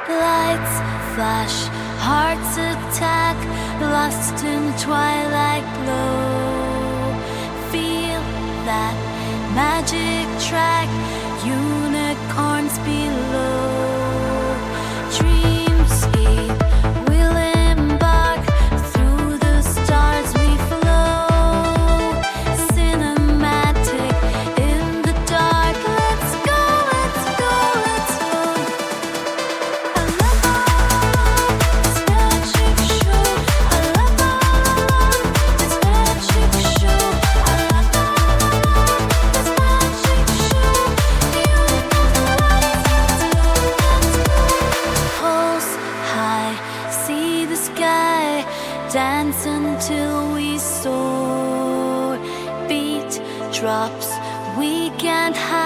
Lights flash, hearts attack, lost in twilight glow. Feel that magic track, unicorns below. Dreamscape, we'll embark, through the stars we flow. Cinematic in the dark, let's go, let's go, let's go. I love this magic show. I love this magic show. I love this magic show. Pulse high, see the sky, dance until we soar. Beat drops, we can't hide.